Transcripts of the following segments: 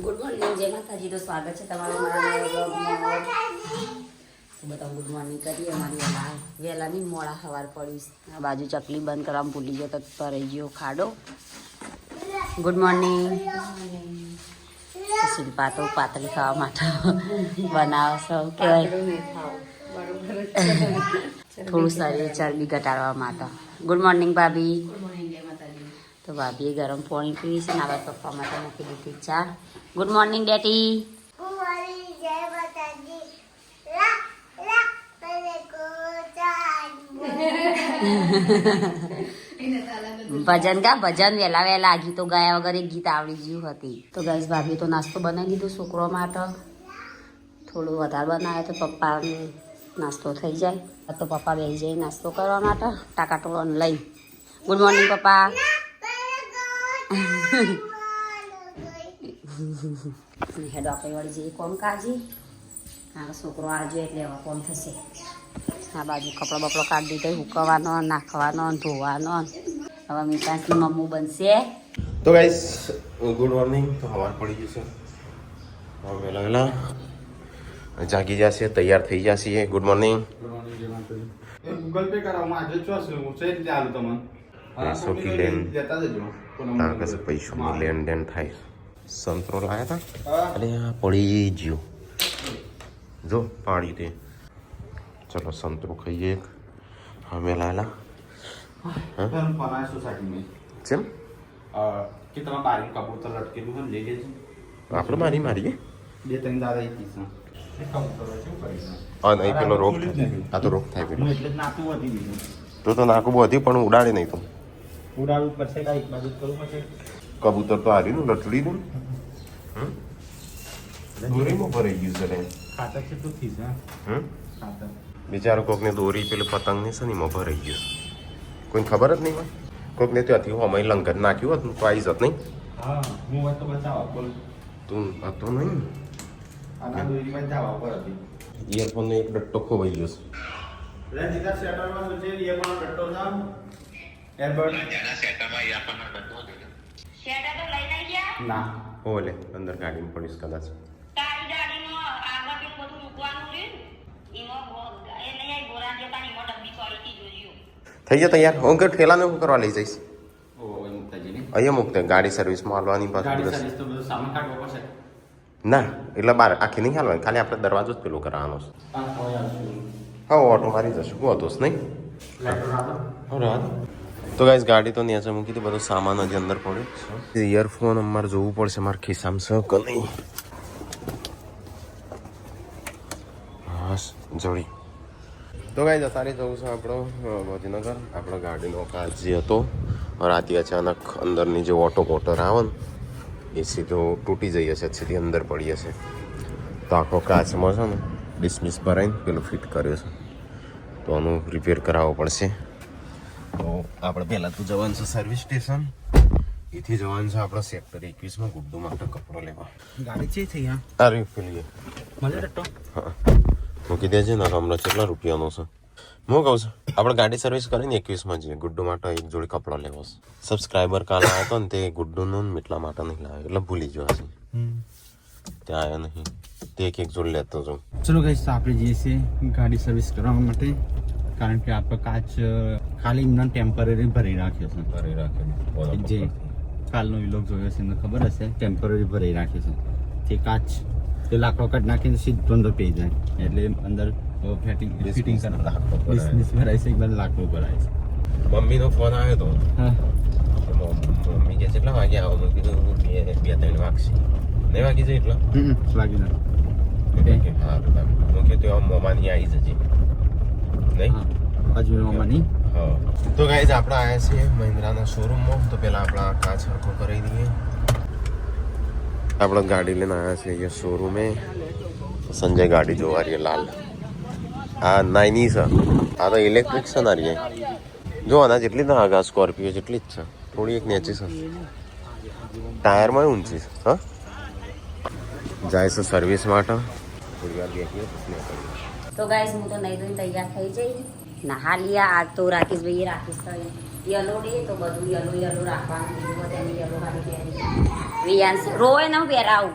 Good morning, જય માતાજી. તો સ્વાગત છે તમારું મારા બ્લોગમાં. તો બધા ગુડ મોર્નિંગ કરીએ. અમારી વહેલાની મોડા સવાર પડીશ. આ બાજુ ચકલી બંધ કરવામાં ભૂલી ગયો તો રહી ગયો ખાડો. Good morning. શિલ્પા તો પાતળી ખાવા માટે બનાવે છે, કહેવાય થોડું શરીર ચરબી ઘટાડવા માટે. ગુડ મોર્નિંગ ભાભી. તો ભાભીએ ગરમ પાણી પીવી છે ને આવા પપ્પા માટે મૂકી દીધી ચા. Good morning ડેટી. ભજન ગા ભજન વહેલા વહેલા ગીતો ગાયા વગર એક ગીત આવડી ગયું હતી. તો ગાઈસ ભાભી તો નાસ્તો બનાવી દીધો છોકરો માટે. થોડું વધારે બનાવે તો પપ્પાને નાસ્તો થઈ જાય. તો પપ્પા બેસી જાય નાસ્તો કરવા માટે ટાકાટોળો લઈ. ગુડ મોર્નિંગ પપ્પા. હેડ આપણે વળી જઈએ કોમ કાજી. હા છોકરો આવજો એટલે એવા કોમ થશે. આ બાજુ કપડો બપડો કાઢી દીધો, હુકવાનો, નાખવાનો, ધોવાનો. હવે મીઠાસની મમ્મું બનશે. તો ગાઈસ ગુડ મોર્નિંગ. તો સવાર પડી જશે, હવે વહેલા વહેલા જાગી જશે, તૈયાર થઈ જશે. Good morning. ગૂગલ પે કરાવવામાં આજે ચોસું છે એટલે આલું તમને પૈસોની લેન તાકસ પૈસોની લેન દેન થાય. સંતરો લાયા હતા અને આ પડી ગયો, જો પાડી દે. ચલો સંતરો ખાઈએ એક. અમે લાયેલા સોસાયટી में જેમ कि तुम्हारा बारी कबूतर लटकेલું હોય લઈ લેજો. આપણે મારીએ બે ત્રણ દાદા એક કિસ્સા કબૂતર શું કરી હા નહીં પેલો રોગ થાય. આ તો રોગ થાય પેલો. એટલે જ નાતું વધી દીધું. તો નાકું બધી પણ ઉડાડે નહીં. તો ઉડાડવું પડશે કાંઈ એક બાજુ કરવું પડશે. કબૂતર તો હાર્યું ને લટડી દઉં. દોરીમાં ભરાઈ ગયું છે રે. ખાતર કેટલું થીસ હા ખાતર બિચારો કોકને દોરી પેલું પતંગ ને છે ને એમાં ભરાઈ ગયું. કોઈને ખબર જ નહીં હોય. કોકને ત્યાંથી હમાઈ લંગર નાખ્યું હોત તો આવી જત નહીં. હા હું વાત તો બતાવો બોલ. તું હતો નહીં. આના દોરીમાં જવા પર હતી. ઇયરફોનનો એક ડટ્ટો ખોવાઈ ગયો છે. રે દીધા સેટરમાં શું છે એ પણ ડટ્ટો જામ એરબડ શેડા તો લઈ નહીં ગયા. ના ઓલે અંદર ગાડીમાં પડીશ કદાચ. તારી ગાડીમાં આગળ પેલું બધું મૂકવાનું રહ્યું એમાં એ નહીં આવી ગોરા જતા ને એમાં ડબ્બી પડી જોજો. થઈ ગયા તૈયાર. હું કે ઠેલાને હું કરવા લઈ જઈશ. ઓ એ મુક્તાજી ને અહીંયા મૂકતે ગાડી સર્વિસમાં હાલવાની પાછું ગાડી દિવસ. સર્વિસ તો બધું સામાન કાઢવો પડશે. ના એટલે બાર આખી નહીં હાલવાની, ખાલી આપણે દરવાજો જ પેલો કરવાનો છે. આ કોઈ આવશે હા ઓટો મારી જશું. શું હતું નહીં? લેટર રાખો. તો ગાઈસ ગાડી તો નીચે મૂકી હતી, બધો સામાન હજી અંદર પડ્યો. ઇયરફોન અમારે જોવું પડશે, મારે ખિસ્સામાં છે કે નહીં. બસ જોડી. તો ગાઈસ અત્યારે જવું છે આપણો ગાંધીનગર. આપણો ગાડીનો કાચ જે હતો રાતે અચાનક અંદરની જે ઓટો મોટર આવે ને એ સીધો તૂટી જઈ હશે, સીધી અંદર પડી હશે. તો આખો કાચમાં છે ને ડિસમિસ ભરાઈને પેલું ફિટ કર્યો છે, તો આનું રિપેર કરાવવો પડશે. તો આપણે પહેલાં તો જવાનું છે સર્વિસ સ્ટેશન. એથી જવાનું છે આપણે સેક્ટર 21માં ગુડ્ડુ માટે કપડો લેવા. ગાડી ચે થઈ આ અરે પેલી મળે ડટ્ટો. હા મૂકી દેજે ને. હમણાં કેટલા રૂપિયાનો છે હું કહું છું. આપણે ગાડી સર્વિસ કરીને 21માં જઈએ. ગુડ્ડુ માટે એક જોડી કપડો લેવો છે. સબસ્ક્રાઈબર કાલ આવ્યો હતો ને તે ગુડ્ડુનું એટલા માટે નહીં લાવ્યો, એટલે ભૂલી ગયો હશે. ત્યાં આવ્યો નહીં તે એક જોડી લેતો છું. ચલો ગાઈસ આપણે જઈએ છીએ ગાડી સર્વિસ કરવા માટે, કારણ કે આપણે કાચ ખાલી એમના ટેમ્પરરી ભરી રાખ્યો છે. ભરી રાખે જે કાલનો વિલોગ જોયો છે એમને ખબર હશે, ટેમ્પરરી ભરી રાખ્યો છે. તે કાચ તે લાકડો કાઢ નાખીને સીધો અંદર પી જાય એટલે અંદર ફિટિંગ બિઝનેસ ભરાય છે. એકદમ લાકડો ભરાય છે. મમ્મીનો ફોન આવ્યો હતો. હા મમ્મી કે કેટલા વાગે આવવાનું કીધું 2-3 વાગશે. 9 વાગી જાય એટલા લાગી જાય હા હું કીધું મોમાની આવી જજે નહીં હજુ મમ્માની. હા તો ગાઈઝ આપણે આવ્યા છીએ મહિન્દ્રાના શોરૂમમાં. તો પહેલાં આપણા કાચ હરખો કરી દઈએ. આપણે ગાડી લઈને આવ્યા છીએ અહીંયા શોરૂમે. સંજય ગાડી જોવા રહીએ લાલ. આ નાની છે, આ તો ઇલેક્ટ્રિક છે ના રહીએ. જો આના જેટલી ના આગા સ્કોર્પિયો જેટલી જ છે, થોડી એક નેચી છે. ટાયરમાં ઊંચી છે. હા જાય છે સર્વિસ માટે. થોડી વાર બેસીએ. તો ગાઈસ હું તો નહીં ધોઈને તૈયાર થઈ જઈ. નહા લિયા. આજ તો રાકેશભાઈએ રાખીશ યલો ડે તો બધું યલો રાખવાનું. બીજું બધું યલો ખાલી પહેરી વિયાંશ રોય ન પહેરાવું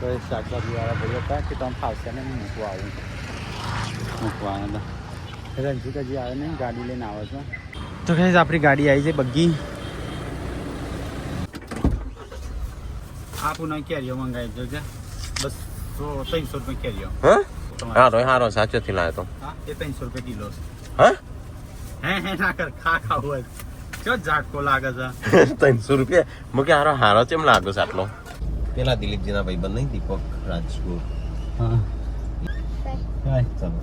તો એ શાકભાજીવાળા ભાઈ હતા કે તમે ફાવશે ને મૂકવા આવું મૂકવાના હતા રણજીત હજી આવે નહીં ગાડી લઈને આવે છો તો કઈ આપણી ગાડી આવી છે બગ્ગી આ પુનઃ કેરીઓ મંગાવી દો છે બસ 300 રૂપિયા કેરીઓ હા હારો સાચોથી લાવ્યો તો હા એ 300 રૂપિયા કિલો છે હા હે ના કર ખાવું હોય ચો ઝાટકો લાગે છે 300 રૂપિયા મૂકે હારો કેમ લાગે છે આટલો પેલા દિલીપજીના ભાઈબંધ નહીં દીપક રાજગુર હા ચાલો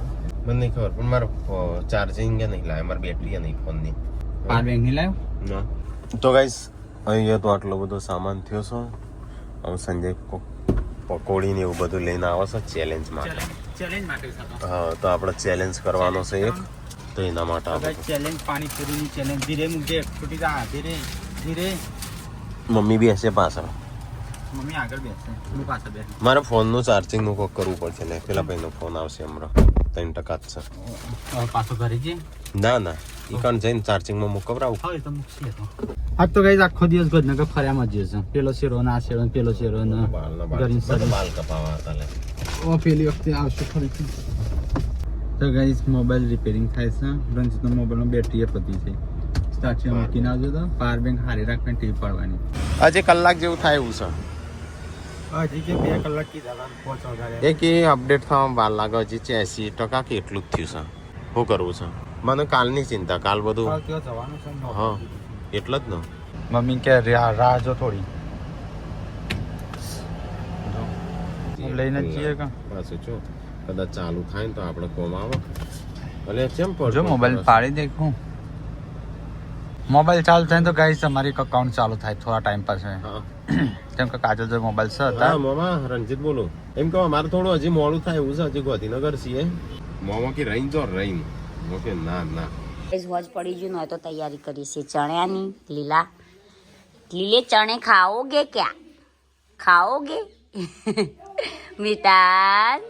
મને નહીં ખબર પણ મારો ચાર્જિંગ નહીં લાવે મારી બેટરી નહીં ફોનની પાર બેંક નહીં લાવ્યો ના તો ગાઈસ અહીંયા તો આટલો બધો સામાન થયો છે હવે સંજય પકોડી ને એવું બધું લઈને આવે છે ચેલેન્જ માટે ચેલેન્જ માટે હા તો આપણે ચેલેન્જ કરવાનો છે એક તો એના માટે આપણે ચેલેન્જ પાણીપુરીની ચેલેન્જ ધીરે મૂકજે છૂટી જા ધીરે ધીરે મમ્મી બી હશે પાછળ મમ્મી આગળ બેસે હું પાછળ બેસ મારે ફોનનું ચાર્જિંગનું કોક કરવું પડશે ને પેલા ભાઈનો ફોન આવશે હમણાં 3% જ છે પાછો ઘરે જઈએ ના એ કણ જઈને ચાર્જિંગમાં મૂકવરાવું હવે તો મૂકીએ તો આજ તો ગઈ આખો દિવસ ગજનગર ફર્યામાં જ જશે પેલો શેરો ના શેરો પેલો શેરો ને ગરીન સરી બાલ કપાવા હતા લે ઓ પેલી વખતે આવશે ફરીથી તો ગાઈસ મોબાઈલ રિપેરિંગ થાય છે રંજીતનો મોબાઈલમાં બેટરી પતી છે સ્ટાર્ટિંગ મૂકીને આવજો તો પાવર બેંક હારી રાખવાની ટીપ પાડવાની આજે કલાક જેવું થાય એવું છે હજી કે 2 કલાક કીધા પહોંચવા એ કે અપડેટ થવામાં વાર લાગે હજી 80% કે એટલું જ થયું છે શું કરવું છે મને કાલની ચિંતા કાલ બધું જવાનું છે હા એટલે જ ને મમ્મી કે રાહ જો થોડી લઈને જઈએ કે પાછું જો કદાચ ચાલુ થાય ને તો આપણે કોમ આવે એટલે કેમ જો મોબાઈલ પાડી દેખું મોબાઈલ ચાલુ થાય તો ગાઈસ તમારી અકાઉન્ટ ચાલુ થાય થોડા ટાઈમ પાસે હા કેમ કે કાજલ જો મોબાઈલ છે હતા હા મામા રણજીત બોલું એમ કહો મારે થોડું હજી મોડું થાય એવું છે હજી ગાંધીનગર છીએ મામા કે રહીને જો રહીને ઓકે ના હોજ પડી ગયું ન હોય તો તૈયારી કરી છે ચણ્યાની લીલે ચણે ખાઓગે ક્યાં ખાઓગે મીઠાસ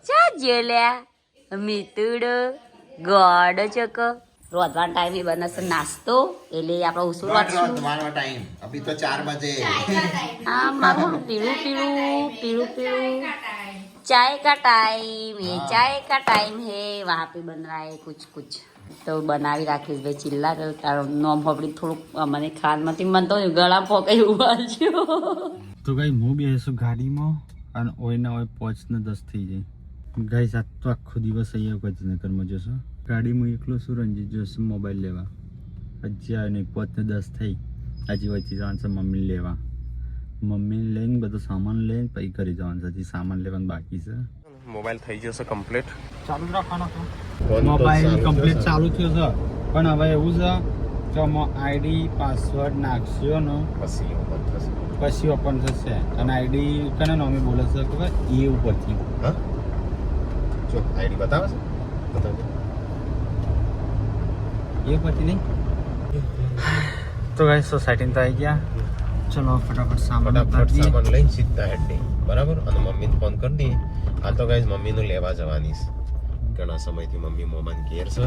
ચા જેલ્યા મીતુડો ગોડ ચક રોધવાનો ટાઈમે બનશે નાસ્તો એટલે આપણે ઉસુલ વાટશું टाइम अभी तो 4 बजे हाँ मारो पीड़ू चाय का टाइम है चाय का टाइम है वहाँ पे बन रहा है कुछ तो बनावी राकेश भाई चिल्ला तारो नोम હોપડી થોડુંક મને ખાનમાંથી મન તો ગળા પોકાઈ ઉભા છો તો ગાઈ હું બેસું ગાડીમાં અને ઓયના ઓય 5 ને 10 થઈ જાય ગાઈસ આ તો આખો દિવસ અહીંયા ગજનગરમાં જશો ગાડીમાં એકલો શું રંજીત જશે મોબાઈલ લેવા હજી આવે નહીં 5 ને 10 થઈ હજી વચ્ચે જવાનું છે મમ્મી લેવા મમ્મીને લઈને બધો સામાન લઈને પછી ઘરે જવાનું છે હજી સામાન લેવાનું બાકી છે મોબાઈલ થઈ જશે કમ્પ્લીટ ચાલુ જ રાખવાનો હતો મોબાઈલ કમ્પ્લીટ ચાલુ થયો છે પણ હવે એવું છે કે આઈડી પાસવર્ડ નાખશો ને પછી ઓપન થશે પછી ઓપન થશે અને આઈડી કના નામે બોલે છે ખબર એ ઉપરથી હા જો આઈડી બતાવે છે બતાવજો એ ઉપરથી નહીં તો ગાઈસ સોસાયટીમાં તો આવી ગયા ચલો ફટાફટ સામાન ફટાફટ સામાન લઈને સીધા હેડે બરાબર અને મમ્મીને ફોન કરી દઈએ આ તો ગાઈસ મમ્મીનું લેવા જવાની છે ઘણા સમયથી મમ્મી મોમાન ઘેર છે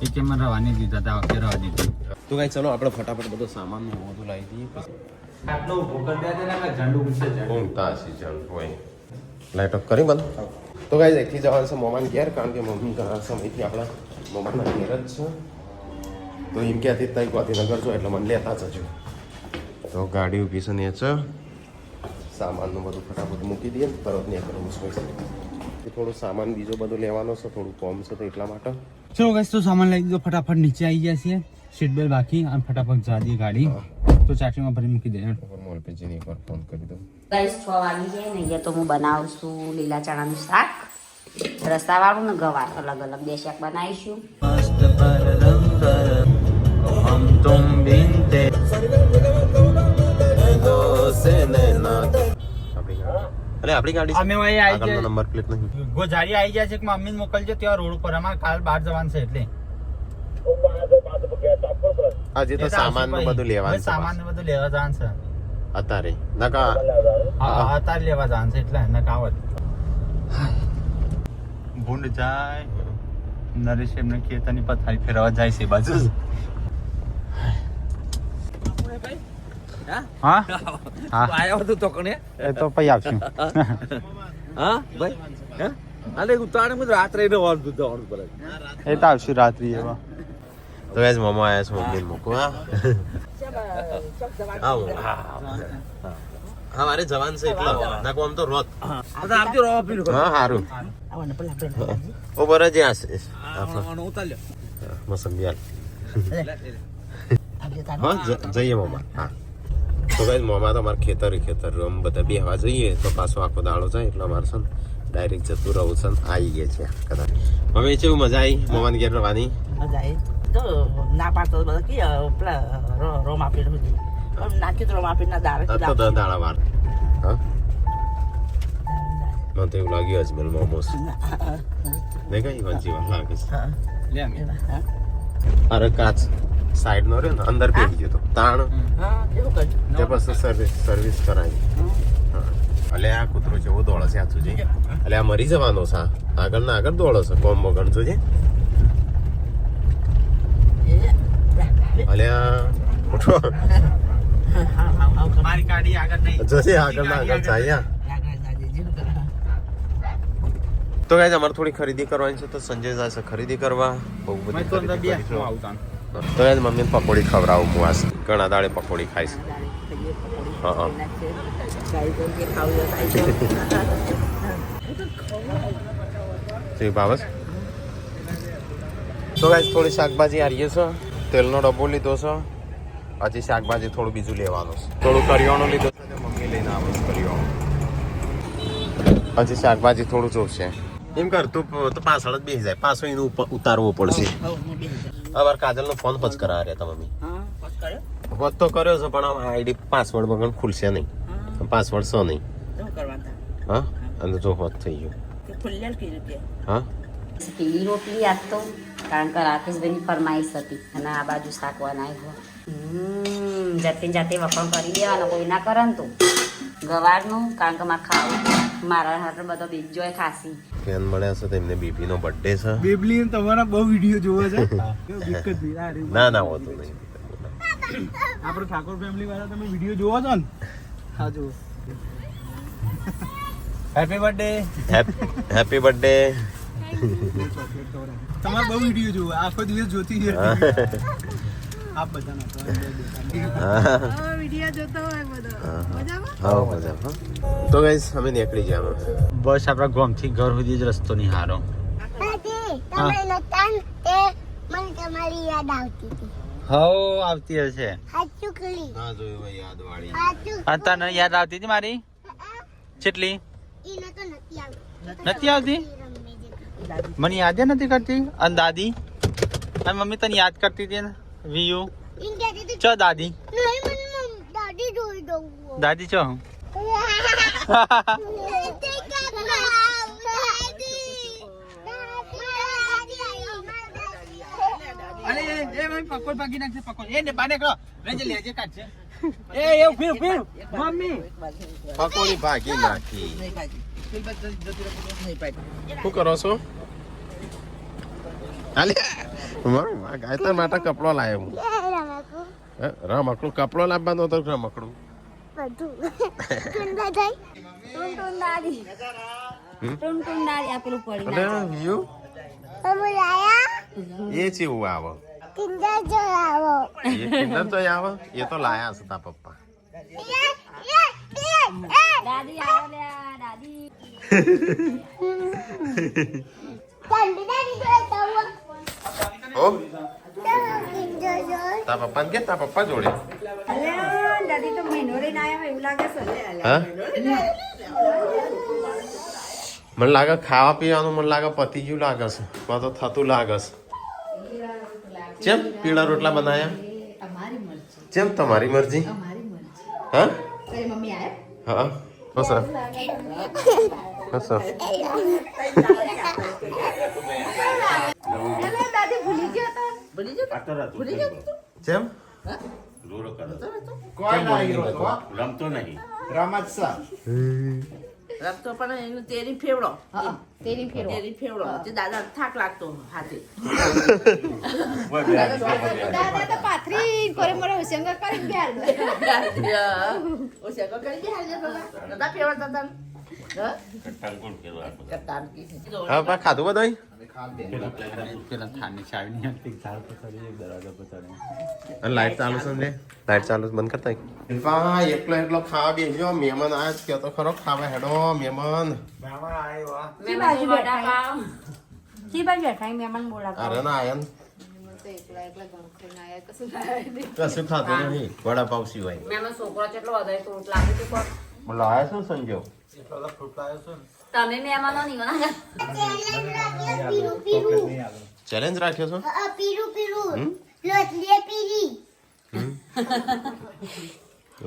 એ કે મને રવાની દીધા હતા વખતે રવા દીધી તો ગાઈસ ચલો આપણે ફટાફટ બધો સામાન ને બધું લાવી દઈએ પછી આટલો ઉભો કરી દે ને ઝંડુ ઉડશે ઊંઘતા હશે જણ હોય લાઈટ ઓફ કરી બંધ તો ગાઈસ એકથી જવાનું છે મોમાન ઘેર કારણ કે મમ્મી ઘણા સમયથી આપણા મોમાના ઘેર જ છે તો એમ ક્યાંથી ત્યાં ગાંધીનગર છો એટલે મને લેતા જજો તો ગાડી ઊભી છે ને છે સામાનનું બધું ફટાફટ મૂકી દઈએ ને તરત ને આપણે મુશ્કેલ છે થોડું સામાન બીજો બધું લેવાનો છે થોડું કોમ છે તો એટલા માટે ચલો ગાઈસ તો સામાન લઈ દીધો ફટાફટ નીચે આવી ગયા છે સીટ બેલ્ટ બાકી અને ફટાફટ જા દી ગાડી તો ચાટીમાં ભરી મૂકી દે મોલપેજીને એકવાર ફોન કરી દઉં ગાઈસ 6 વાગી જાય ને અહીંયા તો હું બનાવું છું લીલા ચણાનું શાક રસાવાળું ને ગવાર અલગ અલગ બે શાક બનાવીશું हम तुम बिनते આપણી ગાડી અમે વહી આવી આગળનો ગયા નંબર પ્લેટ નહીં ગોજારી આવી ગયા છે કે મમ્મીને મોકલજો ત્યાં રોડ ઉપર અમારે કાલ બહાર જવાનું છે એટલે આજે તો સામાન ને બધું લેવાનું છે સામાન ને બધું લેવા જવાનું છે અત્યારે નકા હા અત્યારે લેવા જવાનું છે એટલે નકાવત ભૂંડ જાય નરેશ એમને ખેતરની પથારી ફેરવા જાય છે બાજુ હા હા આયો તો તોકણે એ તો પછી આપશું હા ભાઈ હે અલે ઉતાણે મત રાત્રે રહેવાનું તો દોડ પર એ તો આવશું રાત્રિ એવા તો ગાઈસ મામા આયા છે મમ્મીને મૂકવા હા મારે જવાન છે એટલે ના કોમ તો રોત આપજો રો પીલું હા સારું ઓ બરા જ્યાં છે આનો ઉતાર મોસંબી હાલ હા જઈએ મામા હા તો ગાઈસ મામા તો અમારે ખેતર આમ બધા બેહવા જઈએ તો પાછો આખો દાડો જાય એટલે અમારે છે ને ડાયરેક્ટ જતું રહું છે ને આવી ગયા છે કદાચ મમ્મી કેવું મજા આવી મોમાન ઘેર રહેવાની તો ના પાડતો બધા કે પેલા રોમ આપીને નાખી તો રોમ આપીને દાળ આ તો દાડા વાર હા મને તો એવું લાગ્યું અજમેર મોમોસ નહીં કઈ જીવન લાગે છે અરે કાચ સાઈડ નો રહ્યો ને અંદર પેલી ગયો તો તાણ એવું કર્યું તે પછી સર્વિસ કરાવી અલે આ કૂતરો જેવો દોડે છે આ તુજે અલે આ મરી જવાનો છે આગળ ના આગળ દોડે છે કોમ વગર તુજે અલે આ ઉઠો મારી ગાડી આગળ નહીં જશે આગળ ના આગળ જાય તો ગાઈસ અમારે થોડી ખરીદી કરવાની છે તો સંજય જાય છે ખરીદી કરવા બહુ બધી ખરીદી કરીશું. તો ગાઈસ મમ્મીને પકોડી ખવડાવું હું આજ ઘણા દાડે પકોડી ખાઈશ હા હા તે બાબસ તો ગાઈસ થોડી શાકભાજી હારીએ છે તેલનો ડબ્બો લીધો છે હજી શાકભાજી થોડું બીજું લેવાનું છે થોડું કરિયાણું લીધો છે તે મમ્મી લઈને આવે છે કરિયાણું હજી શાકભાજી થોડું જોશે એમ કર તું તો પાછળ જ બેસી જાય પાછો એનું ઉતારવો પડશે હવે કાજલનો ફોન પચ કરા રહ્યા હતા મમ્મી હોત તો કર્યો છે પણ આઈડી પાસવર્ડ વગર ખુલશે નહીં પાસવર્ડ સો નહીં હા અને જો હોત થઈ ગયું હા પીળી રોટલી આજ તો કારણ કે રાકેશભાઈની ફરમાઈશ હતી અને આ બાજુ શાક બનાવ્યું જાતે જાતે વખણ કરી દેવાનો કોઈ ના કરે ને તો ગવારનું કારણ કે મારે ખાવું મારા હાથે બધો બીજો ખાસી ફેન મળ્યા છે તેમને બેબીનો બર્થડે છે બેબલી તમારા બહુ વિડીયો જોવે છે દિક્કત નહીં ના ના હોતું નહીં આપણે ઠાકોર ફેમિલી વાળા તમે વિડીયો જોવો છો ને હા જુઓ હેપી બર્થડે હેપી બર્થડે તમારે બહુ વિડીયો જોવે આખો દિવસ જોતી છે આપ બધાના તો ગાઈસ અમે નીકળી ગયા બસ આપણા ગામથી ઘર સુધી જ રસ્તો નહીં હારો હો આવતી હશે હા જોયું યાદ વાળી તને યાદ આવતી હતી મારી કેટલી નથી આવતી મને યાદ નથી કરતી અને દાદી અને મમ્મી તને યાદ કરતી હતી ને વિયુ ચો દાદી દાદી ચો અરે એ મમ્મી પકોડ ભાગી નાખશે પકોડ એ ને બાને કરો લેજે લેજે કાઢશે એ એવું ફીર ફીર મમ્મી પકોડી ભાગી નાખી શું કરો છો હાલે ગાયતર માટે કપડો લાવ્યો હું રમકડું કપડો લાવવાનો હતો રમકડું એ ચેવું આવે એ કિન્ડર તો આવે એ તો લાયા છે તા પપ્પા દાદી આવો લે દાદી ઓ તા પપ્પા કે તા પપ્પા જોડે દાદી તો મહિનો રહીને આવ્યા એવું લાગે છે હા મને લાગે ખાવા પીવાનું મને લાગે પતી ગયું લાગે છે પણ તો થતું લાગે છે ચેમ પીળા રોટલા બનાયા ચેમ તમારી મરજી હા હા હો સર હો સર ચેમ કોઈ નહીં રમતો નહીં રમત છે રમતો પણ એનું તેરી ફેવડો હા, તેરી ફેરો તેરી ફેવડો તે દાદા થાક લાગતો હાથે દાદા તો પાથરી કરે મારો હોશિયાર કરી ગયા ઓછા કરી ગયા દાદા ફેવડતા હતા હા પા ખાધું બધાય પેલા થાળની ચાવી નહીં હતી ઝાડ પર ચડી એક દરવાજા પર ચડી અને લાઈટ ચાલુ છે ને લાઈટ ચાલુ છે, બંધ કરતા પા એકલો એકલો ખાવા બેસજો. મહેમાન આજ કે તો ખરો ખાવા હેડો મહેમાન. કી બાજુ બેઠા કી બાજુ બેઠા મહેમાન બોલાવતા અરે ના આયન એકલા એકલા ગમ ખાઈને આયા કશું લાવે નહીં કશું ખાતું નહીં વડાપાવ સિવાય. મેં છોકરો કેટલો વધારે તો લાગે છે કોણ લાયા શું સંજો? તમે મહેમાનો નહીં ચેલેન્જ રાખ્યો છો?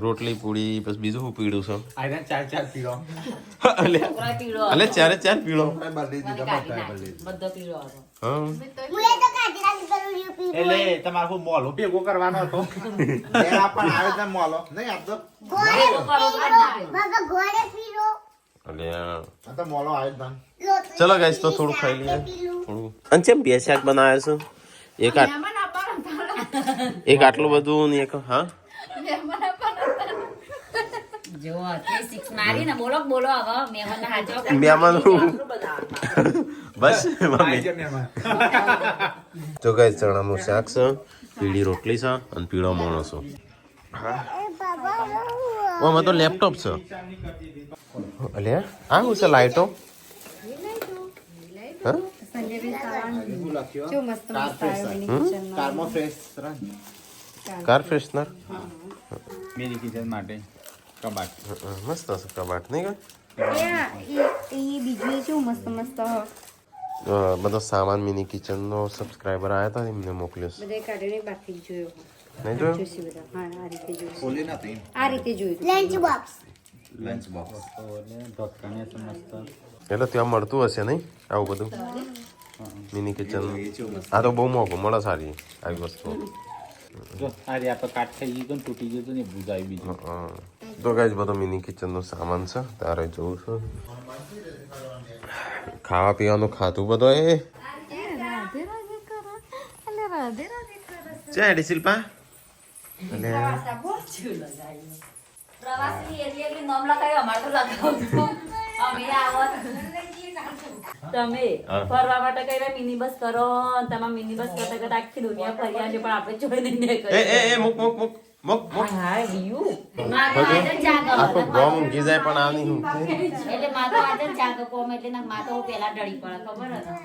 રોટલી પૂરી પછી બીજું શું પીડું છે? આયરન ચાર પીળો અલે પીળો અલે ચારે ચાર પીળો. બધો પીળો હતો. હા એટલે તમારે હું મોલો ભેગો કરવાનો હતો એના પણ આવે છે મોલો નહીં આપતો અલે આ તો મોલો આવે જ ચલો ગાઈસ તો થોડું ખાઈ લઈએ થોડું. અને ચેમ બે શાક બનાવ્યા છે? એક આટલું બધું ને એક હા જો તે સિક્સ મારી ને બોલો બોલો હવે મહેમાન હાજો મહેમાન બસ મમ્મી તો ગાઈસ ચણાનું શાક છે, પીળી રોટલી છે અને પીળો માણસ છે. ઓમાં તો લેપટોપ છે. અલે આ શું છે? લાઈટો હા જો મસ્ત મસ્ત આવ્યો મિની કિચન કારમાં ફ્રેશ કાર ફ્રેશનર મેરી કિચન માટે કબાટ મસ્ત છે કબાટ નહીં એ બીજું શું મસ્ત મસ્ત બધો સામાન મિની કિચનનો સબસ્ક્રાઈબર આવ્યા હતા એમને મોકલ્યો છે. બધા કાઢીને બાકી જોયો નહીં જોયું? જોશી બધા હા આ રીતે જોયું ખોલી નથી આ રીતે જોયું લંચ બોક્સ લંચ બોક્સ ઢોકળીએ છે મસ્ત એટલે ત્યાં મળતું હશે નહીં આવું બધું મિની કિચન? આ તો બહુ મોંઘું મળે સારી આવી વસ્તુ. જો આ રે આ તો કાટ થઈ ગયું તૂટી ગયું ને ભૂજાવી બીજું તો ગાઈસ બધો મિની કિચનનો સામાન છે, તારે જોવું છે. ખાવા પીવાનું ખાતું બધો એ છે હેડી શિલ્પા. એટલે પ્રવાસની એટલી નામ લખાયો અમારે તો લખાવતું અમે આવત તમે ફરવા માટે કઈ મિની બસ કરો તમારે મિની બસ કરતા કરતા આખી દુનિયા ફરી આવજો પણ આપણે જોઈ નહીં એ મુક મુક મુક મુક મુક. હા બીયું માતો આજે જાગ આખો ગોમ ઊંઘી જાય પણ આની હું એટલે માતો આજે જાગ કોમ એટલે ના માતો પેલા ડળી પડે ખબર હતી